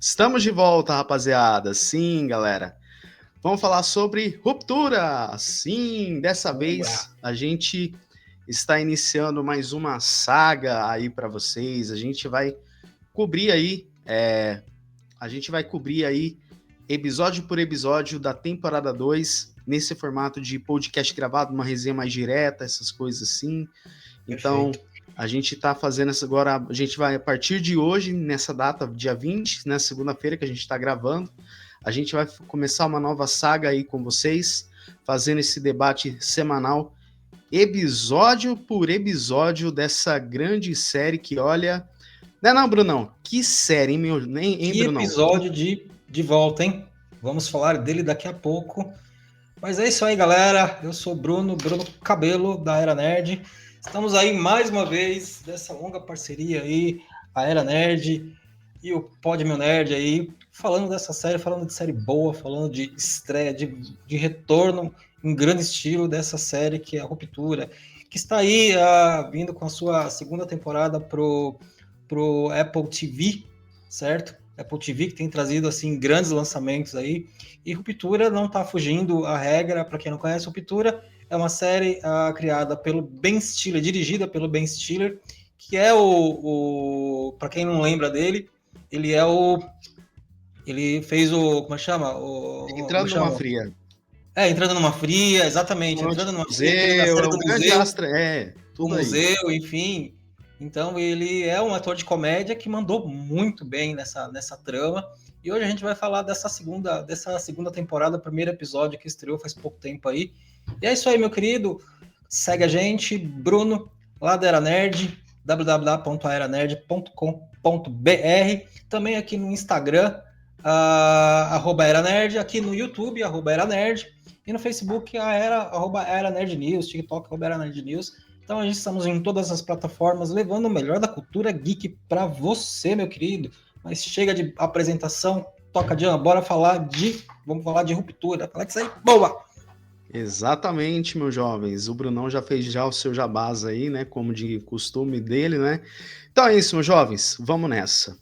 Estamos de volta, rapaziada. Sim, galera. Vamos falar sobre ruptura. Sim, dessa vez a gente está iniciando mais uma saga aí para vocês. Cobrir aí, a gente vai cobrir aí episódio por episódio da temporada 2 nesse formato de podcast gravado, uma resenha mais direta, essas coisas assim. Então, Perfeito. a gente está fazendo isso agora. A gente vai, a partir de hoje, nessa data, dia 20, né, segunda-feira que a gente está gravando, a gente vai começar uma nova saga aí com vocês, fazendo esse debate semanal, episódio por episódio dessa grande série que, olha. Não, Brunão, que série, hein, Que Brunão? episódio de volta, hein? Vamos falar dele daqui a pouco. Mas é isso aí, galera. Eu sou Bruno Cabelo, da Era Nerd. Estamos aí mais uma vez dessa longa parceria aí, a Era Nerd e o Pod Meu Nerd aí, falando dessa série, falando de série boa, falando de estreia, de retorno em grande estilo dessa série que é a Ruptura, que está aí vindo com a sua segunda temporada pro Apple TV, certo? Apple TV que tem trazido assim grandes lançamentos aí, e Ruptura não está fugindo à regra. Para quem não conhece, Ruptura é uma série criada pelo Ben Stiller, dirigida pelo Ben Stiller, que é para quem não lembra dele, ele fez como chama? Entrando numa fria. Entrando numa fria, exatamente, entrando numa fria, aquele da série do museu, tudo o aí. museu, enfim. Então ele é um ator de comédia que mandou muito bem nessa trama. E hoje a gente vai falar dessa segunda temporada, primeiro episódio que estreou faz pouco tempo aí. E é isso aí, meu querido. Segue a gente, Bruno, lá da Era Nerd, www.aeranerd.com.br. Também aqui no Instagram, @EraNerd, aqui no YouTube, @EraNerd, e no Facebook, @EraNerdNews, TikTok, @EraNerdNews. Então a gente estamos em todas as plataformas, levando o melhor da cultura geek para você, meu querido. Mas chega de apresentação, toca de vamos falar de Ruptura, falar que isso aí, boa! Exatamente, meus jovens. O Brunão já fez já o seu jabás aí, né? Como de costume dele, né? Então é isso, meus jovens. Vamos nessa.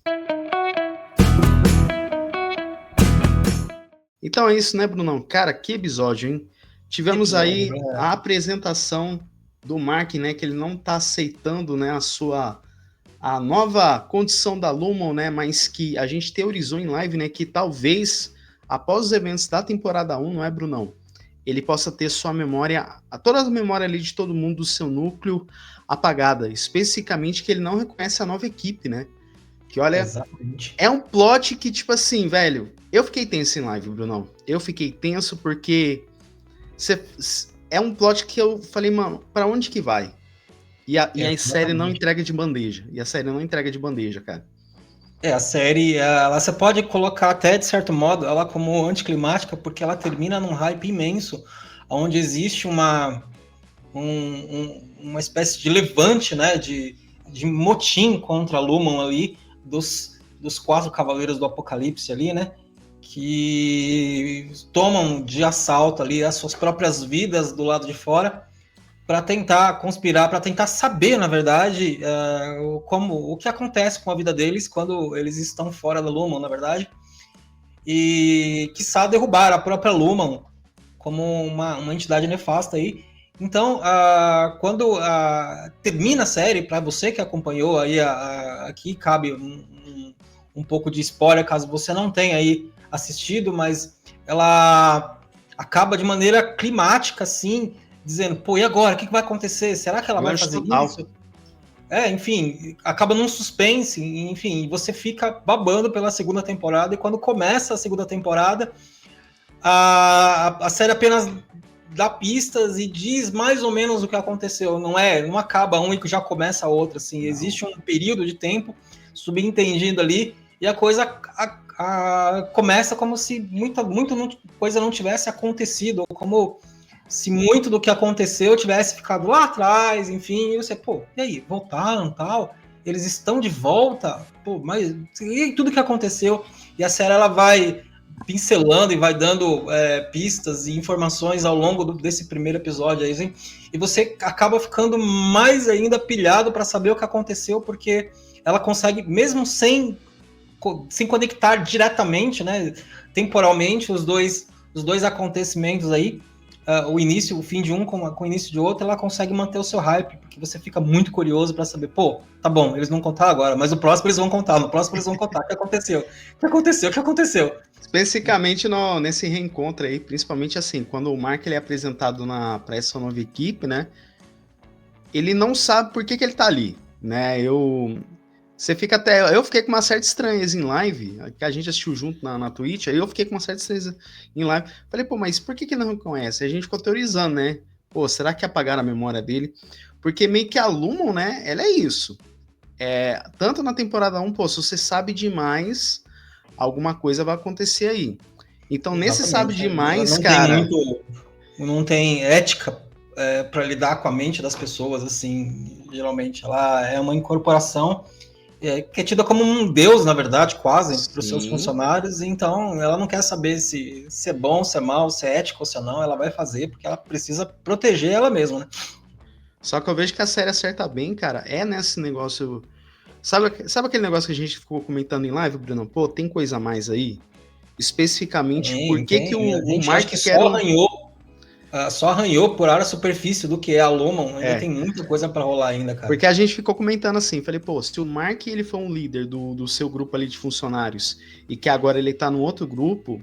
Então é isso, né, Brunão? Cara, que episódio, hein? Tivemos aí a apresentação do Mark, né? Que ele não tá aceitando, né? A nova condição da Lumon, né? Mas que a gente teorizou em live, né? Que talvez após os eventos da temporada 1, não é, Brunão? Ele possa ter sua memória, toda a memória ali de todo mundo do seu núcleo apagada, especificamente que ele não reconhece a nova equipe, né? Que olha, exatamente, é um plot que, tipo assim, velho, eu fiquei tenso em live, Brunão. Eu fiquei tenso porque é um plot que eu falei, mano, pra onde que vai? E a série não entrega de bandeja. Cara. A série, você pode colocar até, de certo modo, ela como anticlimática, porque ela termina num hype imenso, onde existe uma espécie de levante, né, de motim contra a Lumon ali, dos 4 Cavaleiros do Apocalipse ali, né, que tomam de assalto ali as suas próprias vidas do lado de fora, para tentar conspirar, para tentar saber, na verdade, o que acontece com a vida deles quando eles estão fora da Lumon, na verdade, e quiçá derrubar a própria Lumon como uma entidade nefasta aí. Então, quando termina a série, para você que acompanhou aí, aqui cabe um pouco de spoiler, caso você não tenha aí assistido, mas ela acaba de maneira climática, assim, dizendo, pô, e agora? O que vai acontecer? Será que ela vai fazer isso? Enfim, acaba num suspense, enfim, e você fica babando pela segunda temporada, e quando começa a segunda temporada, a série apenas dá pistas e diz mais ou menos o que aconteceu, não acaba um e já começa a outra, assim, não. Existe um período de tempo subentendido ali, e a coisa começa como se muita coisa não tivesse acontecido, ou como se muito do que aconteceu tivesse ficado lá atrás, enfim, e você, pô, e aí, voltaram, tal, eles estão de volta, pô, mas e tudo que aconteceu, e a série, ela vai pincelando e vai dando pistas e informações ao longo desse primeiro episódio aí, assim, e você acaba ficando mais ainda pilhado para saber o que aconteceu, porque ela consegue, mesmo sem sem conectar diretamente, né, temporalmente, os dois acontecimentos aí, o início, o fim de um com o início de outro, ela consegue manter o seu hype, porque você fica muito curioso para saber, pô, tá bom, eles não contaram agora, mas o próximo eles vão contar, no próximo eles vão contar, o que aconteceu? O que aconteceu? O que aconteceu? Especificamente nesse reencontro aí, principalmente assim, quando o Mark ele é apresentado para essa nova equipe, né? Ele não sabe por que ele tá ali, né? Você fica até. Eu fiquei com uma certa estranheza em live, que a gente assistiu junto na Twitch, aí eu fiquei com uma certa estranheza em live. Falei, pô, mas por que ele não reconhece? Aí a gente ficou teorizando, né? Pô, será que apagaram a memória dele? Porque meio que a Lumon, né? Ela é isso. Tanto na temporada 1, pô, se você sabe demais, alguma coisa vai acontecer aí. Então, nesse sabe demais, não cara. Não tem ética para lidar com a mente das pessoas, assim, geralmente. Ela é uma incorporação que é tida como um deus, na verdade, quase, para os seus funcionários. Então, ela não quer saber se é bom, se é mal, se é ético ou se não. Ela vai fazer porque ela precisa proteger ela mesma, né? Só que eu vejo que a série acerta bem, cara. É nesse negócio. Sabe aquele negócio que a gente ficou comentando em live, Bruno? Pô, tem coisa a mais aí? Especificamente, por que o Mark quer só arranhou por área superfície do que é a Lumon. Ainda tem muita coisa para rolar ainda, cara. Porque a gente ficou comentando assim, falei, pô, se o Mark ele foi um líder do seu grupo ali de funcionários e que agora ele tá no outro grupo,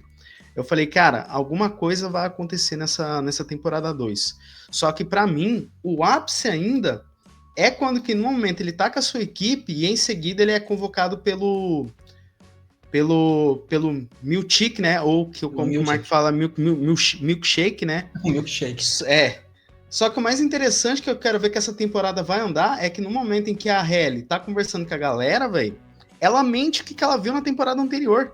eu falei, cara, alguma coisa vai acontecer nessa temporada 2. Só que para mim, o ápice ainda é quando que no momento ele tá com a sua equipe e em seguida ele é convocado pelo Milkshake, né? Ou como o Mark fala, milkshake, né? Milkshake. Só que o mais interessante que eu quero ver que essa temporada vai andar é que no momento em que a Halle tá conversando com a galera, velho, ela mente o que ela viu na temporada anterior.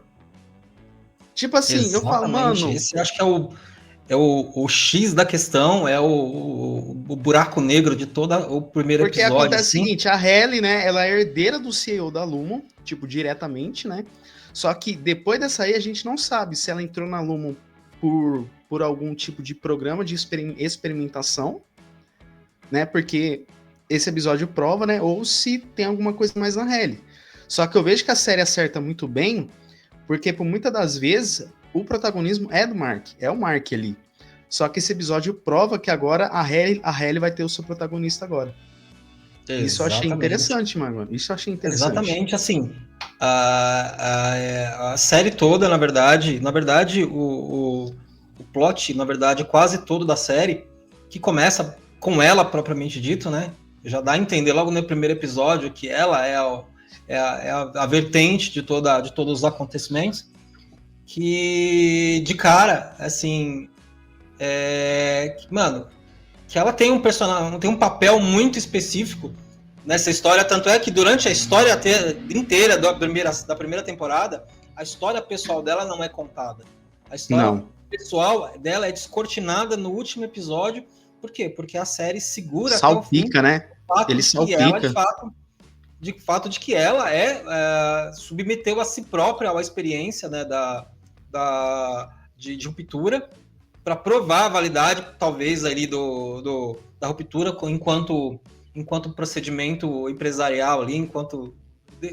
Tipo assim, exatamente. Eu falo, mano... Esse eu acho que é o X da questão, é o buraco negro de todo o primeiro episódio. Porque acontece o seguinte, a Halle, né, ela é herdeira do CEO da Lumon, tipo, diretamente, né? Só que depois dessa aí, a gente não sabe se ela entrou na Lumon por algum tipo de programa de experimentação, né? Porque esse episódio prova, né? Ou se tem alguma coisa mais na Halle. Só que eu vejo que a série acerta muito bem, porque por muitas das vezes o protagonismo é do Mark, é o Mark ali. Só que esse episódio prova que agora a Halle vai ter o seu protagonista agora. Exatamente. Isso eu achei interessante, mano. Isso eu achei interessante. Exatamente, assim, a série toda, na verdade, o plot, na verdade, quase todo da série, que começa com ela propriamente dito, né? Já dá a entender logo no primeiro episódio que ela é a vertente de todos os acontecimentos, que de cara, assim, mano, que ela tem um personagem, tem um papel muito específico nessa história, tanto é que durante a história inteira da primeira temporada, a história pessoal dela não é contada. A história pessoal dela é descortinada no último episódio. Por quê? Porque a série segura salpica, até o fim, né? Ele salpica. Ela, de fato de que ela submeteu a si própria à experiência, né, de ruptura, para provar a validade, talvez, ali da ruptura enquanto procedimento empresarial ali, enquanto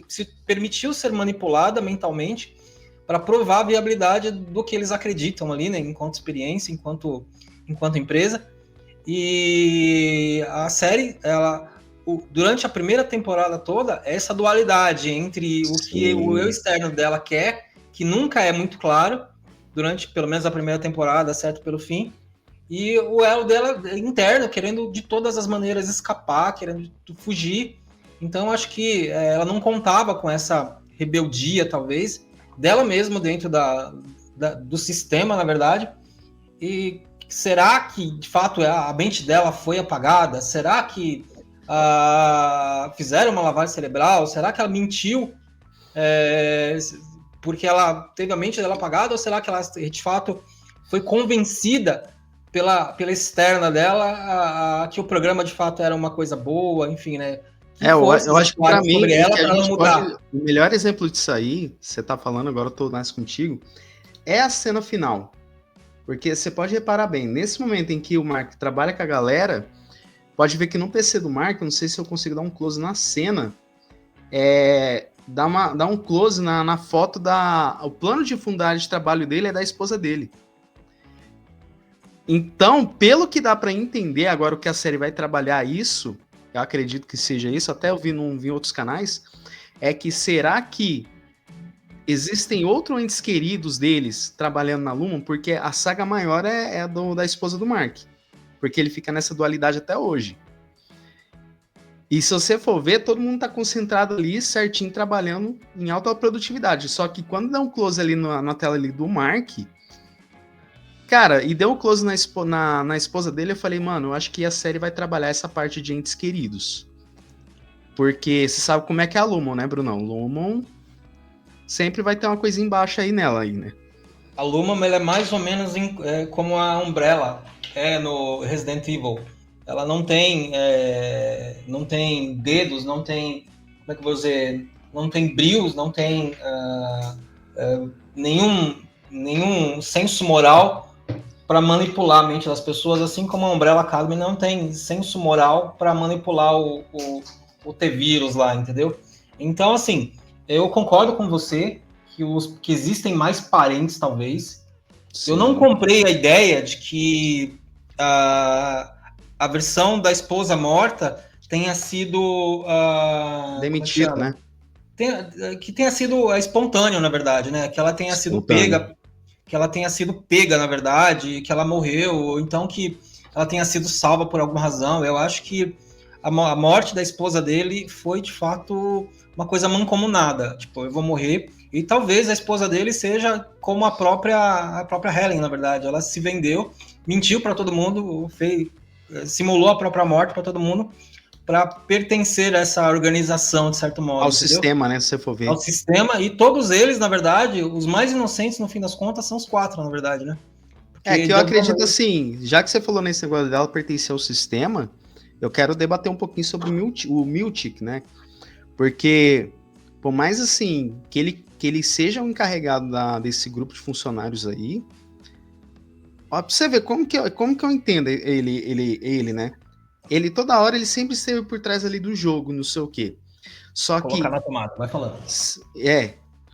se permitiu ser manipulada mentalmente para provar a viabilidade do que eles acreditam ali, né, enquanto experiência, enquanto empresa. E a série, durante a primeira temporada toda, essa dualidade entre o que o eu externo dela quer, que nunca é muito claro, durante pelo menos a primeira temporada, certo pelo fim, e o elo dela interno, querendo de todas as maneiras escapar, querendo fugir. Então, acho que ela não contava com essa rebeldia, talvez, dela mesma dentro do sistema, na verdade. E será que, de fato, a mente dela foi apagada? Será que fizeram uma lavagem cerebral? Será que ela mentiu porque ela teve a mente dela apagada? Ou será que ela, de fato, foi convencida pela externa dela que o programa de fato era uma coisa boa, enfim, né? Eu acho que para mim o melhor exemplo disso aí, você tá falando, agora eu tô mais contigo, é a cena final. Porque você pode reparar bem, nesse momento em que o Mark trabalha com a galera, pode ver que no PC do Mark, não sei se eu consigo dar um close na cena, dá um close na foto o plano de fundo da área de trabalho dele é da esposa dele. Então, pelo que dá para entender agora o que a série vai trabalhar isso, eu acredito que seja isso, até eu vi em outros canais, é que será que existem outros entes queridos deles trabalhando na Lumon? Porque a saga maior é da esposa do Mark, porque ele fica nessa dualidade até hoje. E se você for ver, todo mundo tá concentrado ali, certinho, trabalhando em alta produtividade. Só que quando dá um close ali na tela ali do Mark, cara, e deu um close na esposa dele, eu falei, mano, eu acho que a série vai trabalhar essa parte de entes queridos. Porque você sabe como é que é a Lumon, né, Brunão? Lumon sempre vai ter uma coisa embaixo aí nela, aí, né? A Lumon, ela é mais ou menos como a Umbrella no Resident Evil. Ela não tem dedos, não tem, como é que eu vou dizer, não tem brios, não tem nenhum senso moral para manipular a mente das pessoas, assim como a Umbrella Academy não tem senso moral para manipular o T-Vírus lá, entendeu? Então, assim, eu concordo com você que existem mais parentes, talvez. Sim. Eu não comprei a ideia de que a versão da esposa morta tenha sido demitido, né? Que tenha sido espontâneo, na verdade, né? Que ela tenha sido pega, na verdade, que ela morreu, ou então que ela tenha sido salva por alguma razão. Eu acho que a morte da esposa dele foi, de fato, uma coisa mancomunada. Tipo, eu vou morrer, e talvez a esposa dele seja como a própria Helen, na verdade. Ela se vendeu, mentiu para todo mundo, simulou a própria morte para todo mundo, para pertencer a essa organização, de certo modo. Ao sistema, né, se você for ver. Ao sistema, e todos eles, na verdade, os mais inocentes, no fim das contas, são os 4, na verdade, né? Porque que eu acredito assim, já que você falou nesse negócio dela pertencer ao sistema, eu quero debater um pouquinho sobre o Miltic, né? Porque, por mais assim, que ele seja o encarregado desse grupo de funcionários aí, ó, pra você ver como que eu entendo ele, né? Ele, toda hora, ele sempre esteve por trás ali do jogo, não sei o quê. Só Colocar na tomada, vai falando.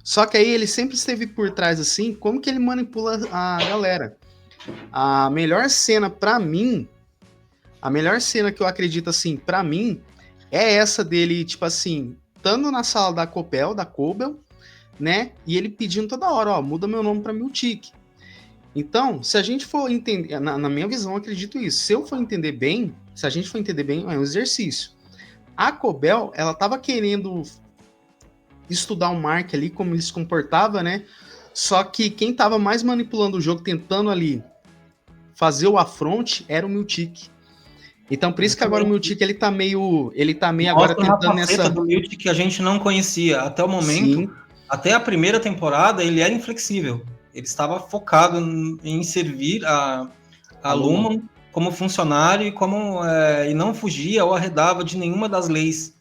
Só que aí ele sempre esteve por trás, assim, como que ele manipula a galera. A melhor cena pra mim, a melhor cena que eu acredito, assim, pra mim, é essa dele, tipo assim, estando na sala da Cobel, né? E ele pedindo toda hora, ó, muda meu nome pra Miltic. Então, se a gente for entender, na minha visão, eu acredito isso. Se eu for entender bem, se a gente for entender bem, é um exercício. A Cobel, ela tava querendo estudar o Mark ali, como ele se comportava, né? Só que quem tava mais manipulando o jogo, tentando ali fazer o afronte, era o Miltic. Então, por isso que agora o Miltic, ele tá meio agora tentando nessa do Miltic que a gente não conhecia até o momento. Sim. Até a primeira temporada, ele era inflexível. Ele estava focado em servir a Lumon como funcionário e não fugia ou arredava de nenhuma das leis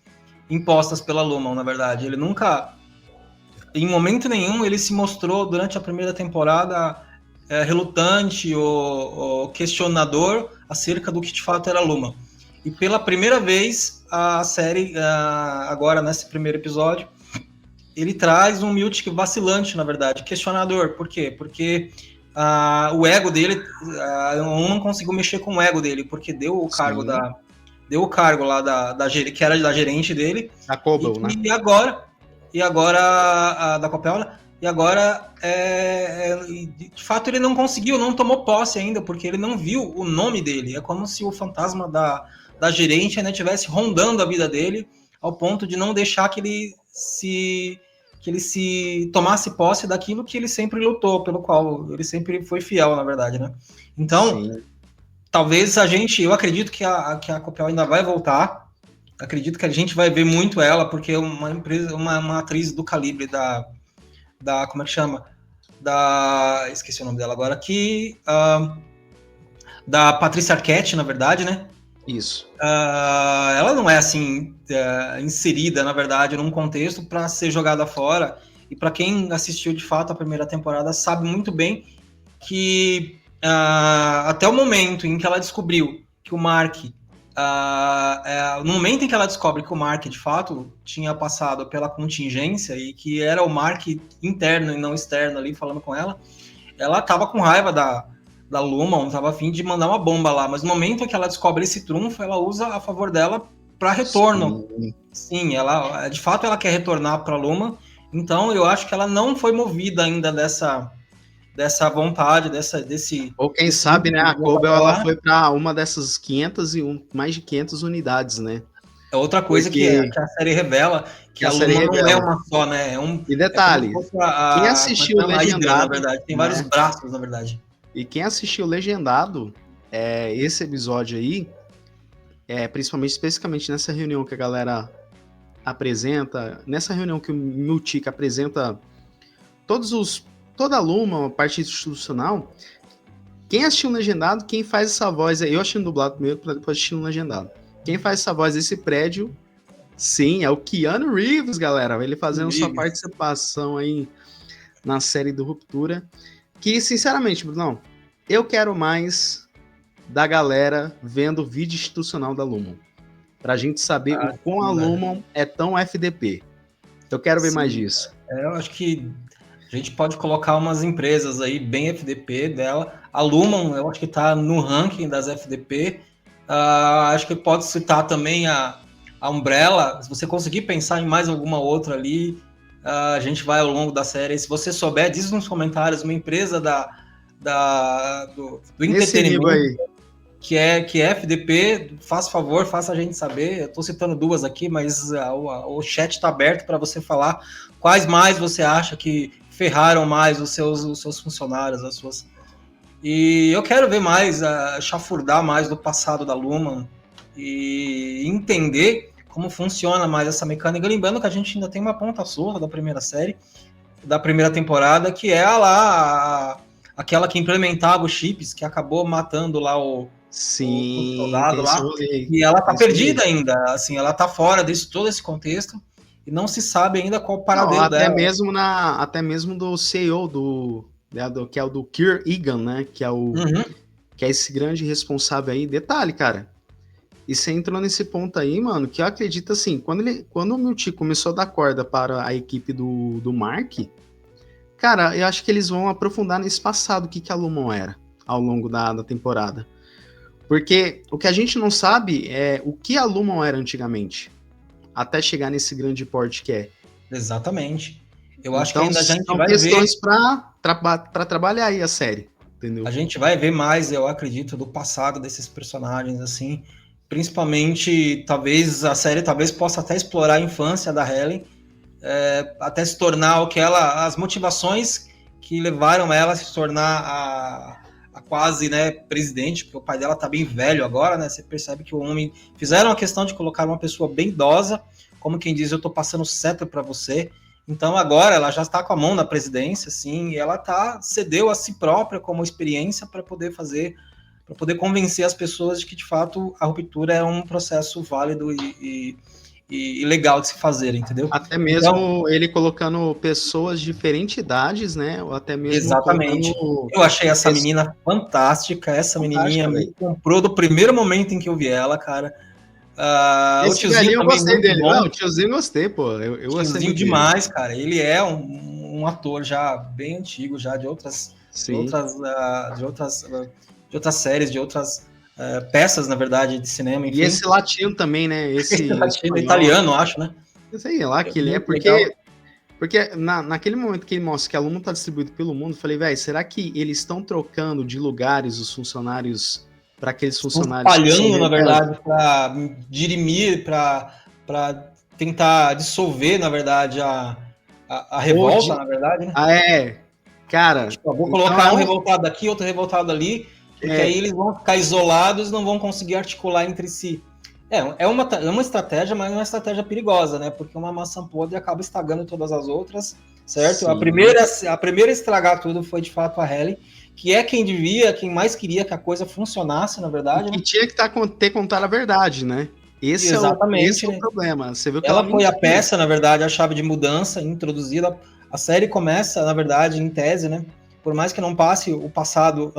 impostas pela Lumon, na verdade. Ele nunca, em momento nenhum, ele se mostrou durante a primeira temporada relutante ou questionador acerca do que de fato era Lumon. E pela primeira vez, a série, agora nesse primeiro episódio, ele traz um Miltic vacilante, na verdade, questionador. Por quê? Porque o ego dele, não conseguiu mexer com o ego dele, porque deu o cargo lá que era da gerente dele. A Cobel, né? E agora da Copel, e agora, de fato, ele não conseguiu, não tomou posse ainda, porque ele não viu o nome dele. É como se o fantasma da gerente ainda estivesse rondando a vida dele, ao ponto de não deixar que ele se tomasse posse daquilo que ele sempre lutou, pelo qual ele sempre foi fiel, na verdade, né? Então, sim, talvez eu acredito que a Copel ainda vai voltar, acredito que a gente vai ver muito ela, porque uma atriz do calibre da como é que chama? Esqueci o nome dela agora, da Patrícia Arquette, na verdade, né? Isso. Ela não é assim inserida, na verdade, num contexto para ser jogada fora. E para quem assistiu de fato a primeira temporada sabe muito bem que até o momento em que ela descobriu que o Mark no momento em que ela descobre que o Mark, de fato, tinha passado pela contingência e que era o Mark interno e não externo ali falando com ela, ela tava com raiva da Lumon, tava a fim de mandar uma bomba lá, mas no momento em que ela descobre esse trunfo, ela usa a favor dela para retorno. Sim, ela, de fato, ela quer retornar para Lumon, então eu acho que ela não foi movida ainda dessa vontade, desse... Ou quem sabe, né, a Cobel, ela foi para uma dessas mais de 500 unidades, né? É outra coisa que a série revela, que a Lumon não é uma só, né? E detalhe, quem assistiu o legendado... na verdade, tem vários braços, na verdade. E quem assistiu legendado, esse episódio aí, principalmente, especificamente nessa reunião que a galera apresenta, nessa reunião que o Miltic apresenta toda a Luma, a parte institucional, quem assistiu legendado, quem faz essa voz, eu achei no dublado primeiro, para depois assistir no legendado. Quem faz essa voz desse prédio, sim, é o Keanu Reeves, galera, ele fazendo sua participação aí na série do Ruptura, que, sinceramente, Brunão, eu quero mais da galera vendo o vídeo institucional da Lumon, pra gente saber o quão a Lumon é tão FDP. Eu quero ver mais disso. Eu acho que a gente pode colocar umas empresas aí bem FDP dela. A Lumon, eu acho que tá no ranking das FDP. Acho que pode citar também a Umbrella. Se você conseguir pensar em mais alguma outra ali, a gente vai ao longo da série. Se você souber, diz nos comentários uma empresa do entretenimento que é FDP, faz favor, faça a gente saber. Eu estou citando duas aqui, mas o chat está aberto para você falar quais mais você acha que ferraram mais os seus funcionários, as suas... E eu quero ver mais, chafurdar mais do passado da Lumon e entender como funciona mais essa mecânica. Lembrando que a gente ainda tem uma ponta solta da primeira série, da primeira temporada, que é aquela que implementava os chips, que acabou matando lá o soldado lá. E ela tá perdida ainda, assim, ela tá fora todo esse contexto e não se sabe ainda qual o paradeiro dela. Até mesmo do CEO que é o do Kirk Egan, né? Que é esse grande responsável aí. Detalhe, cara. E você entrou nesse ponto aí, mano, que eu acredito assim, quando o Miltic começou a dar corda para a equipe do Mark, cara, eu acho que eles vão aprofundar nesse passado, o que a Lumon era ao longo da temporada. Porque o que a gente não sabe é o que a Lumon era antigamente, até chegar nesse grande porte que é. Exatamente. Eu acho que ainda a gente vai ver... São questões para trabalhar aí a série, entendeu? A gente vai ver mais, eu acredito, do passado desses personagens, assim... Principalmente, talvez a série possa até explorar a infância da Helen, até se tornar as motivações que levaram ela a se tornar a quase, né, presidente, porque o pai dela tá bem velho agora, né? Você percebe que o homem fizeram a questão de colocar uma pessoa bem idosa, como quem diz, eu tô passando o cetro para você. Então agora ela já está com a mão na presidência, assim, e ela cedeu a si própria como experiência para poder convencer as pessoas de que, de fato, a ruptura é um processo válido e legal de se fazer, entendeu? Até mesmo ele colocando pessoas de diferentes idades, né? Ou até mesmo... Exatamente. Eu achei essa menina fantástica. Essa menininha me comprou do primeiro momento em que eu vi ela, cara. O tiozinho eu gostei dele. Não, o tiozinho gostei, pô. Eu tiozinho demais, cara. Ele é um ator já bem antigo, já de outras séries, de outras peças, na verdade, de cinema. Enfim. E esse latino também, né? Esse latino, italiano, acho, né? Sei lá que ele é, porque naquele momento que ele mostra que a Lumon tá distribuído pelo mundo, eu falei, velho, será que eles estão trocando de lugares os funcionários para aqueles funcionários... Espalhando, na verdade, para dirimir, para tentar dissolver, na verdade, a revolta, na verdade, né? Cara... Tipo, vou colocar um revoltado aqui, outro revoltado ali, porque aí eles vão ficar isolados e não vão conseguir articular entre si. É uma estratégia, mas é uma estratégia perigosa, né? Porque uma maçã podre acaba estragando todas as outras, certo? A primeira a estragar tudo foi, de fato, a Helen, que é quem mais queria que a coisa funcionasse, na verdade. E tinha que ter contado a verdade, né? Esse é o problema. Você viu que ela foi a peça, na verdade, a chave de mudança introduzida. A série começa, na verdade, em tese, né? Por mais que não passe o passado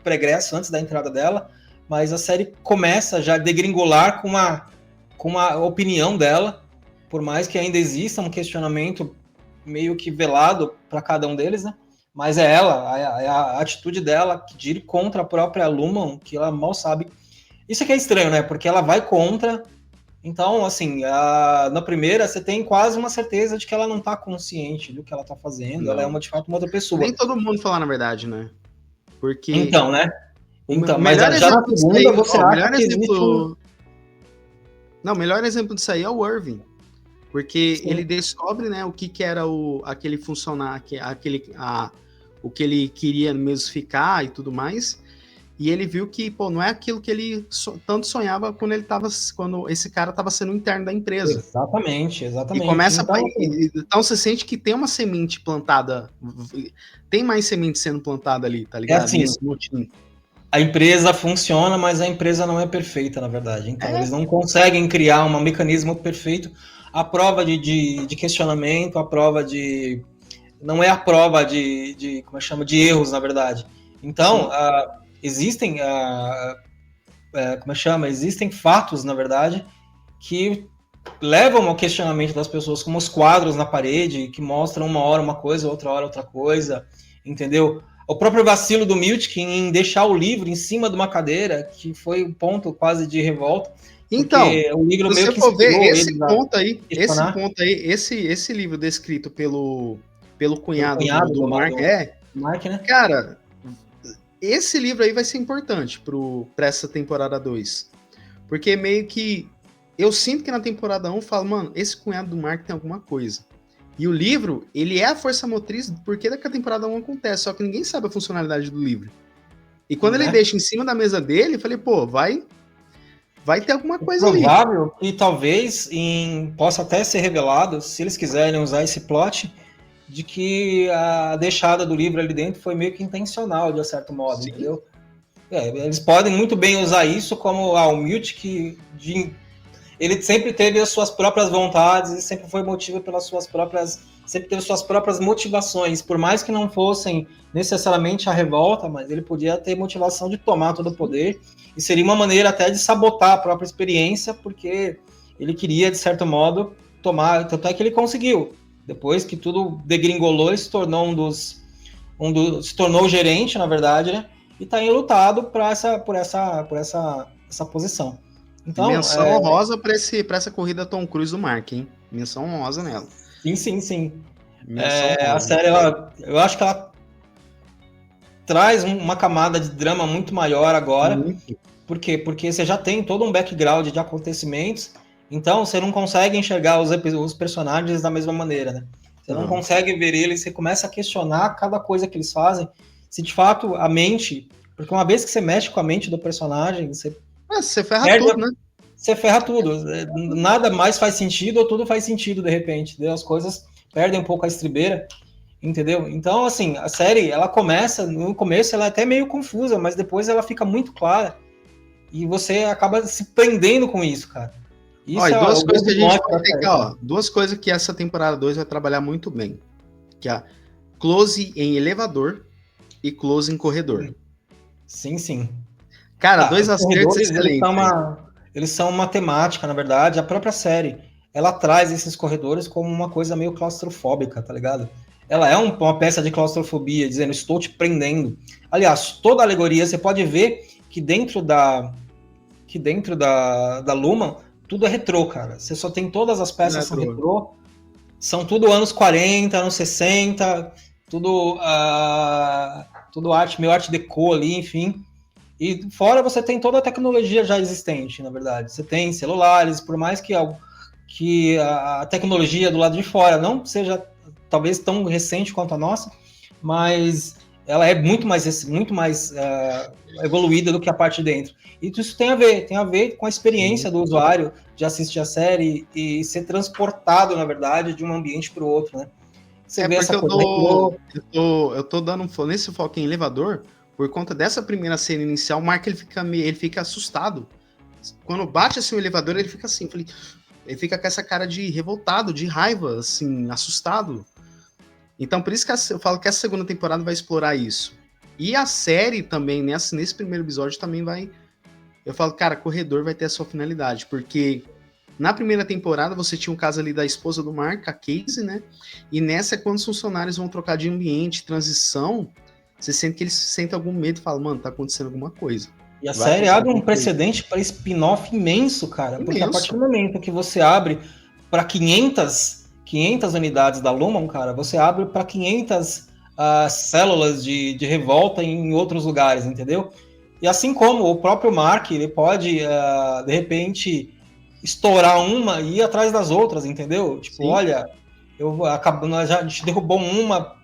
pregresso, antes da entrada dela, mas a série começa já a degringolar com uma opinião dela, por mais que ainda exista um questionamento meio que velado para cada um deles, né? Mas é ela, a atitude dela que gira contra a própria Lumon, que ela mal sabe. Isso aqui é estranho, né? Porque ela vai contra. Então, assim, na primeira você tem quase uma certeza de que ela não está consciente do que ela está fazendo. Não. Ela é de fato uma outra pessoa. Nem todo mundo falar na verdade, né? Porque então, né? Então, mas já na segunda você acha que existe um... Não, o melhor exemplo disso aí é o Irving. Porque Sim. ele descobre, né, o que era aquele funcionário, o que ele queria mesmo ficar e tudo mais. E ele viu que, pô, não é aquilo que ele tanto sonhava quando esse cara estava sendo interno da empresa. Exatamente. E começa então você sente que tem uma semente plantada, tem mais semente sendo plantada ali, tá ligado? É assim, a empresa funciona, mas a empresa não é perfeita, na verdade. Então, eles não conseguem criar um mecanismo perfeito. A prova de questionamento, a prova de... Não é a prova como é que chama? De erros, na verdade. Então, existem... como é que chama? Existem fatos, na verdade, que levam ao questionamento das pessoas, como os quadros na parede, que mostram uma hora uma coisa, outra hora outra coisa, entendeu? O próprio vacilo do Miltkin em deixar o livro em cima de uma cadeira, que foi um ponto quase de revolta. Então, o livro se meio você que for ver esse ponto aí, esse livro descrito pelo cunhado do Mark, Mark, né? Cara, esse livro aí vai ser importante pra essa temporada 2. Porque meio que eu sinto que na temporada 1 eu falo, mano, esse cunhado do Mark tem alguma coisa. E o livro, ele é a força motriz porque da temporada 1 acontece, só que ninguém sabe a funcionalidade do livro. E quando ele deixa em cima da mesa dele, eu falei, pô, vai ter alguma coisa ali. Provável que talvez possa até ser revelado, se eles quiserem usar esse plot, de que a deixada do livro ali dentro foi meio que intencional, de certo modo, entendeu? Eles podem muito bem usar isso como o Milt, que ele sempre teve as suas próprias vontades e sempre foi motivo pelas suas próprias... Sempre teve suas próprias motivações, por mais que não fossem necessariamente a revolta, mas ele podia ter motivação de tomar todo o poder, e seria uma maneira até de sabotar a própria experiência, porque ele queria, de certo modo, tomar... Tanto é que ele conseguiu. Depois que tudo degringolou, ele se tornou se tornou gerente, na verdade, né? E está enlutado por essa posição. Então, menção honrosa para essa corrida Tom Cruise do Mark, hein? Menção honrosa nela. Sim. A série, eu acho que ela traz uma camada de drama muito maior agora. Por quê? Porque você já tem todo um background de acontecimentos, então você não consegue enxergar os personagens da mesma maneira, né? Você não consegue ver eles, você começa a questionar cada coisa que eles fazem, se de fato a mente... Porque uma vez que você mexe com a mente do personagem, você ferra tudo, né? Você ferra tudo. Nada mais faz sentido ou tudo faz sentido de repente. Entendeu? As coisas perdem um pouco a estribeira, entendeu? Então, assim, a série, ela começa, no começo ela é até meio confusa, mas depois ela fica muito clara e você acaba se prendendo com isso, cara. Isso duas coisas que a gente vai ter que, duas coisas que essa temporada 2 vai trabalhar muito bem, que é close em elevador e close em corredor. Sim. Cara, dois acertos excelentes. Eles são uma temática, na verdade. A própria série, ela traz esses corredores como uma coisa meio claustrofóbica, tá ligado? Ela é uma peça de claustrofobia, dizendo, estou te prendendo. Aliás, toda alegoria, você pode ver que dentro da Lumen, tudo é retrô, cara. Você só tem todas as peças são retrô. São tudo anos 40, anos 60, tudo meio art deco ali, enfim. E fora você tem toda a tecnologia já existente, na verdade. Você tem celulares, por mais que a tecnologia do lado de fora não seja talvez tão recente quanto a nossa, mas ela é muito mais evoluída do que a parte de dentro. E isso tem a ver com a experiência do usuário de assistir a série e ser transportado, na verdade, de um ambiente para o outro, né? Você vê essa coisa. Eu tô dando nesse foco em elevador. Por conta dessa primeira cena inicial, o Mark ele fica assustado. Quando bate assim o elevador, ele fica assim, ele fica com essa cara de revoltado, de raiva, assim, assustado. Então, por isso que eu falo que essa segunda temporada vai explorar isso. E a série também, nesse primeiro episódio, também vai eu falo, cara, corredor vai ter a sua finalidade, porque na primeira temporada você tinha um caso ali da esposa do Mark, a Casey, né? E nessa, quando os funcionários vão trocar de ambiente, transição, você sente que eles sentem algum medo e falam, mano, tá acontecendo alguma coisa. E a série abre um precedente para spin-off imenso, cara. Imenso. Porque a partir do momento que você abre para 500 unidades da Lumon, cara, você abre para 500 células de revolta em outros lugares, entendeu? E assim como o próprio Mark, ele pode, de repente, estourar uma e ir atrás das outras, entendeu? Tipo, sim. Olha, a gente derrubou uma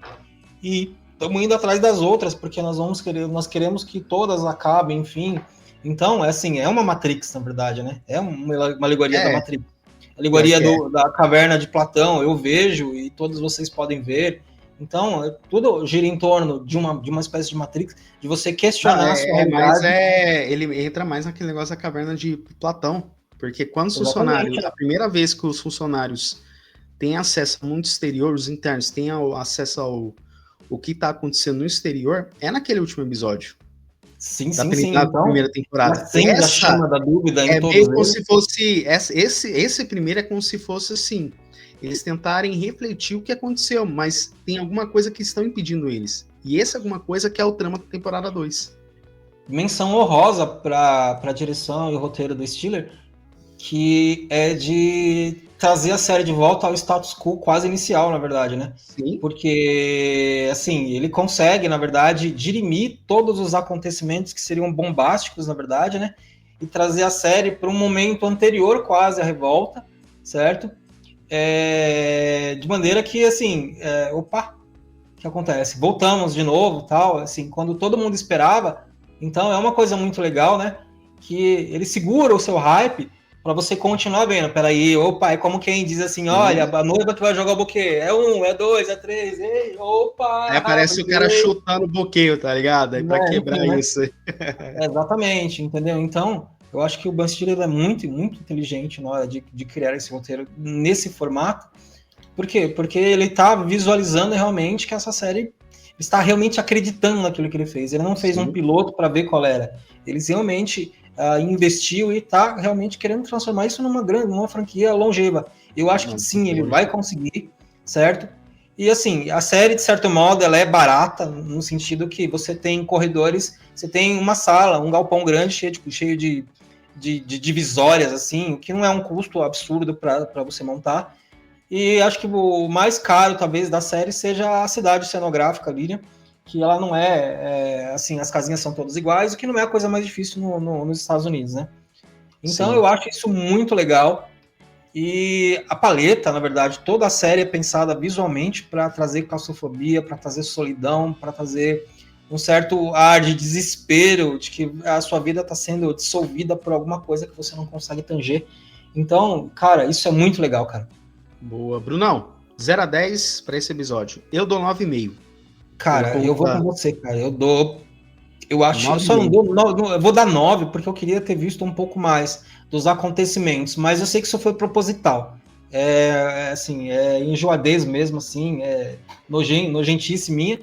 e estamos indo atrás das outras, porque nós queremos que todas acabem, enfim. Então, assim, é uma Matrix, na verdade, né? É uma alegoria da Matrix. Alegoria da caverna de Platão, eu vejo e todos vocês podem ver. Então, tudo gira em torno de uma espécie de Matrix, de você questionar a sua realidade. Mas ele entra mais naquele negócio da caverna de Platão, porque quando os funcionários, a primeira vez que os funcionários têm acesso ao mundo exterior, os internos têm acesso ao que está acontecendo no exterior, é naquele último episódio. Sim. Então, primeira temporada. Essa a chama da dúvida em todos meio como se fosse esse primeiro é como se fosse assim, eles tentarem refletir o que aconteceu, mas tem alguma coisa que estão impedindo eles. E esse alguma coisa que é o trama da temporada 2. Menção honrosa para a direção e o roteiro do Stiller, que é de trazer a série de volta ao status quo quase inicial, na verdade, né? Sim. Porque, assim, ele consegue, na verdade, dirimir todos os acontecimentos que seriam bombásticos, na verdade, né? E trazer a série para um momento anterior quase à revolta, certo? De maneira que, assim, o que acontece? Voltamos de novo, tal, assim, quando todo mundo esperava. Então, é uma coisa muito legal, né? Que ele segura o seu hype para você continuar vendo. Peraí, opa, é como quem diz assim, olha, a noiva que vai jogar o buquê, é 1, é 2, é 3, ei, opa! Aí aparece o cara chutando o buquê, tá ligado? Aí para quebrar isso. Exatamente, entendeu? Então, eu acho que o Ben Stiller é muito, muito inteligente na hora de criar esse roteiro nesse formato. Por quê? Porque ele está visualizando realmente que essa série está realmente acreditando naquilo que ele fez. Ele não fez um piloto para ver qual era. Ele realmente investiu e está realmente querendo transformar isso numa franquia longeva. Eu acho que sim, ele vai conseguir, certo? E assim, a série, de certo modo, ela é barata, no sentido que você tem corredores, você tem uma sala, um galpão grande, cheio de divisórias, assim, o que não é um custo absurdo para você montar. E acho que o mais caro, talvez, da série seja a cidade cenográfica ali, né? Que ela não assim, as casinhas são todas iguais, o que não é a coisa mais difícil nos Estados Unidos, né? Então, eu acho isso muito legal. E a paleta, na verdade, toda a série é pensada visualmente para trazer claustrofobia, para trazer solidão, para trazer um certo ar de desespero, de que a sua vida está sendo dissolvida por alguma coisa que você não consegue tanger. Então, cara, isso é muito legal, cara. Boa. Brunão, 0 a 10 para esse episódio. Eu dou 9,5. Cara, eu vou com você, cara. Eu acho. Eu só não dou. Eu vou dar 9, porque eu queria ter visto um pouco mais dos acontecimentos, mas eu sei que isso foi proposital. Assim, enjoadez mesmo, assim, nojentice minha,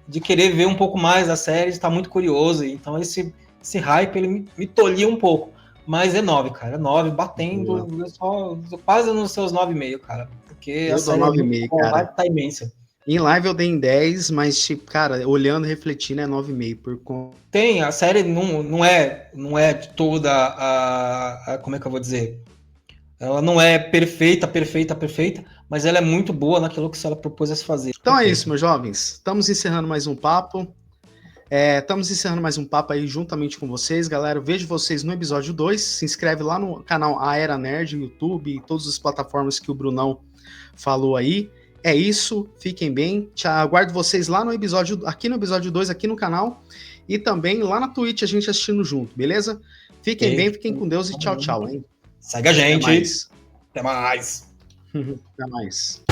de querer ver um pouco mais da série, estar muito curioso. Então, esse hype, ele me tolhia um pouco. Mas é 9, cara. É 9, batendo quase nos seus 9,5, cara. Porque eu dou 9,5, cara. Tá imensa. Em live eu dei em 10, mas, tipo, cara, olhando, refletindo, é 9,5. Tem, a série não é toda a... Como é que eu vou dizer? Ela não é perfeita, mas ela é muito boa naquilo que ela propôs a se fazer. Então é isso, meus jovens. Estamos encerrando mais um papo. Estamos encerrando mais um papo aí juntamente com vocês, galera. Eu vejo vocês no episódio 2. Se inscreve lá no canal A Era Nerd, YouTube e todas as plataformas que o Brunão falou aí. É isso, fiquem bem. Aguardo vocês lá no episódio, aqui no episódio 2, aqui no canal. E também lá na Twitch, a gente assistindo junto, beleza? Fiquem bem, fiquem com Deus e tchau, tchau, hein? Segue a gente. Até mais. Até mais.